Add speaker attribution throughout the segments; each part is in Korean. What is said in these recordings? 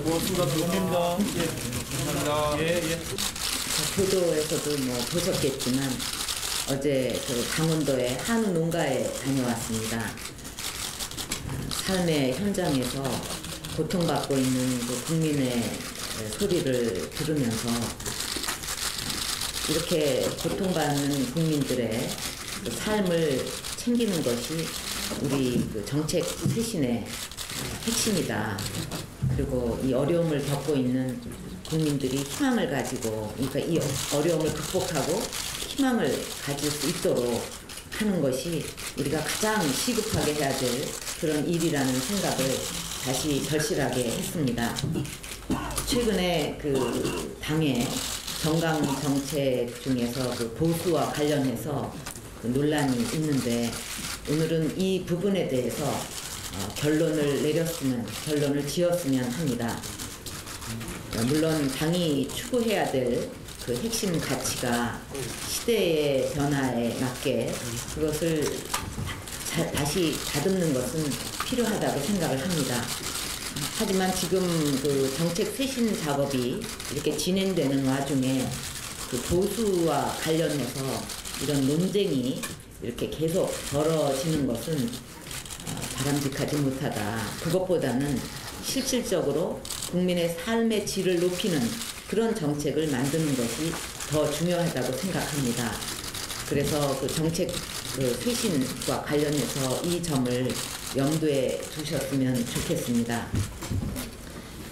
Speaker 1: 고맙습니다. 감사합니다. 예. 감사합니다. 예, 예.
Speaker 2: 보도에서도 뭐 보셨겠지만 어제 그 강원도의 한우 농가에 다녀왔습니다. 삶의 현장에서 고통받고 있는 그 국민의 소리를 들으면서 이렇게 고통받는 국민들의 그 삶을 챙기는 것이 우리 그 정책 쇄신의 핵심이다. 그리고 이 어려움을 겪고 있는 국민들이 희망을 가지고, 그러니까 이 어려움을 극복하고 희망을 가질 수 있도록 하는 것이 우리가 가장 시급하게 해야 될 그런 일이라는 생각을 다시 절실하게 했습니다. 최근에 그 당의 정강 정책 중에서 그 보수와 관련해서 그 논란이 있는데, 오늘은 이 부분에 대해서 결론을 지었으면 합니다. 물론 당이 추구해야 될 그 핵심 가치가 시대의 변화에 맞게 그것을 다시 다듬는 것은 필요하다고 생각을 합니다. 하지만 지금 그 정책 쇄신 작업이 이렇게 진행되는 와중에 그 보수와 관련해서 이런 논쟁이 이렇게 계속 벌어지는 것은 바람직하지 못하다. 그것보다는 실질적으로 국민의 삶의 질을 높이는 그런 정책을 만드는 것이 더 중요하다고 생각합니다. 그래서 그 정책 그 쇄신과 관련해서 이 점을 염두에 두셨으면 좋겠습니다.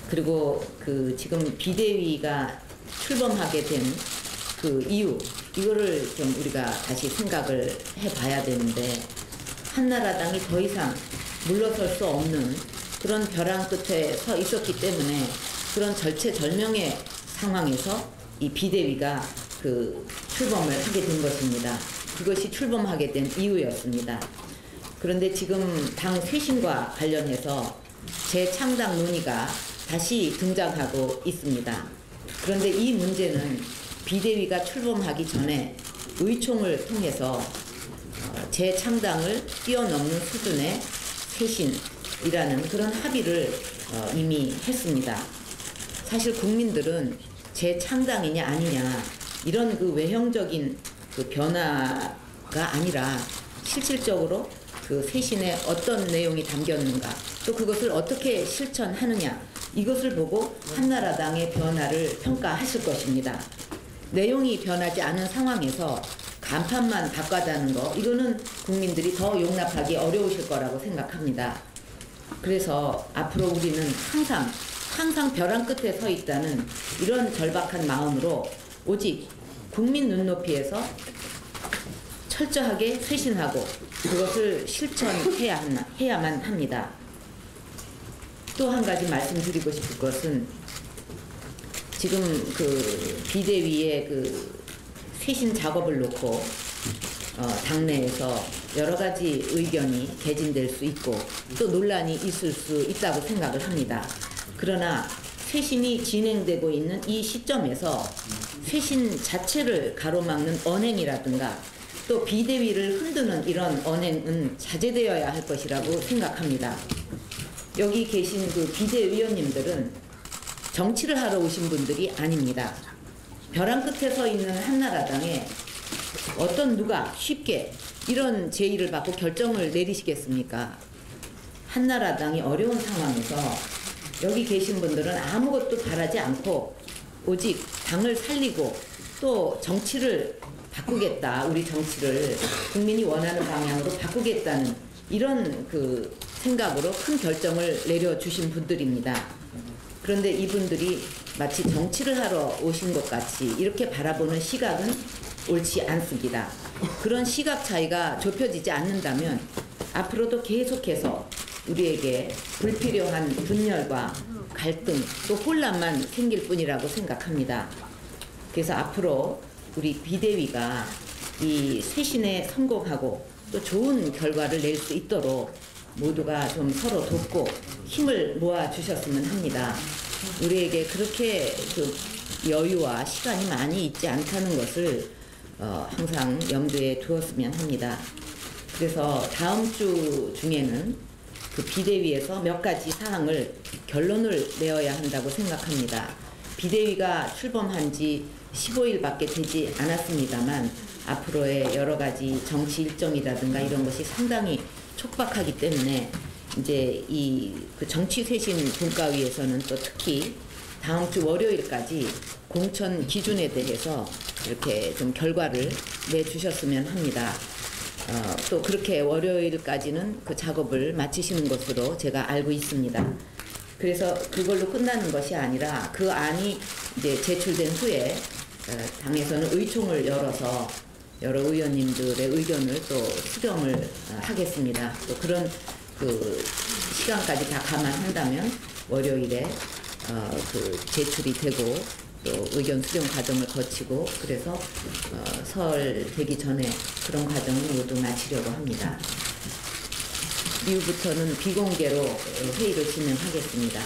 Speaker 2: 그리고 그 지금 비대위가 출범하게 된 그 이유, 이거를 좀 우리가 다시 생각을 해봐야 되는데, 한나라당이 더 이상 물러설 수 없는 그런 벼랑 끝에 서 있었기 때문에 그런 절체절명의 상황에서 이 비대위가 그 출범을 하게 된 것입니다. 그것이 출범하게 된 이유였습니다. 그런데 지금 당 쇄신과 관련해서 재창당 논의가 다시 등장하고 있습니다. 그런데 이 문제는 비대위가 출범하기 전에 의총을 통해서 재창당을 뛰어넘는 수준의 쇄신이라는 그런 합의를 이미 했습니다. 사실 국민들은 재창당이냐 아니냐 이런 그 외형적인 그 변화가 아니라 실질적으로 그 쇄신에 어떤 내용이 담겼는가, 또 그것을 어떻게 실천하느냐, 이것을 보고 한나라당의 변화를 평가하실 것입니다. 내용이 변하지 않은 상황에서 간판만 바꿔다는 거, 이거는 국민들이 더 용납하기 어려우실 거라고 생각합니다. 그래서 앞으로 우리는 항상 벼랑 끝에 서 있다는 이런 절박한 마음으로 오직 국민 눈높이에서 철저하게 쇄신하고 그것을 실천해야만 합니다. 또 한 가지 말씀드리고 싶을 것은, 지금 그 비대위의 그 쇄신 작업을 놓고 당내에서 여러 가지 의견이 개진될 수 있고 또 논란이 있을 수 있다고 생각을 합니다. 그러나 쇄신이 진행되고 있는 이 시점에서 쇄신 자체를 가로막는 언행이라든가 또 비대위를 흔드는 이런 언행은 자제되어야 할 것이라고 생각합니다. 여기 계신 그 비대위원님들은 정치를 하러 오신 분들이 아닙니다. 벼랑 끝에 서 있는 한나라당에 어떤 누가 쉽게 이런 제의를 받고 결정을 내리시겠습니까? 한나라당이 어려운 상황에서 여기 계신 분들은 아무것도 바라지 않고 오직 당을 살리고 또 정치를 바꾸겠다, 우리 정치를 국민이 원하는 방향으로 바꾸겠다는 이런 그 생각으로 큰 결정을 내려주신 분들입니다. 그런데 이분들이 마치 정치를 하러 오신 것 같이 이렇게 바라보는 시각은 옳지 않습니다. 그런 시각 차이가 좁혀지지 않는다면 앞으로도 계속해서 우리에게 불필요한 분열과 갈등 또 혼란만 생길 뿐이라고 생각합니다. 그래서 앞으로 우리 비대위가 이 쇄신에 성공하고 또 좋은 결과를 낼 수 있도록 모두가 좀 서로 돕고 힘을 모아 주셨으면 합니다. 우리에게 그렇게 그 여유와 시간이 많이 있지 않다는 것을 항상 염두에 두었으면 합니다. 그래서 다음 주 중에는 그 비대위에서 몇 가지 사항을 결론을 내어야 한다고 생각합니다. 비대위가 출범한 지 15일밖에 되지 않았습니다만 앞으로의 여러 가지 정치 일정이라든가 이런 것이 상당히 촉박하기 때문에 이제 이 그 정치쇄신 분과위에서는 또 특히 다음 주 월요일까지 공천 기준에 대해서 이렇게 좀 결과를 내주셨으면 합니다. 또 그렇게 월요일까지는 그 작업을 마치시는 것으로 제가 알고 있습니다. 그래서 그걸로 끝나는 것이 아니라 그 안이 이제 제출된 후에 당에서는 의총을 열어서 여러 의원님들의 의견을 또 수렴을 하겠습니다. 또 그런 그 시간까지 다 감안한다면 월요일에 그 제출이 되고 또 의견 수렴 과정을 거치고 그래서 설 되기 전에 그런 과정을 모두 마치려고 합니다. 이후부터는 비공개로 회의를 진행하겠습니다.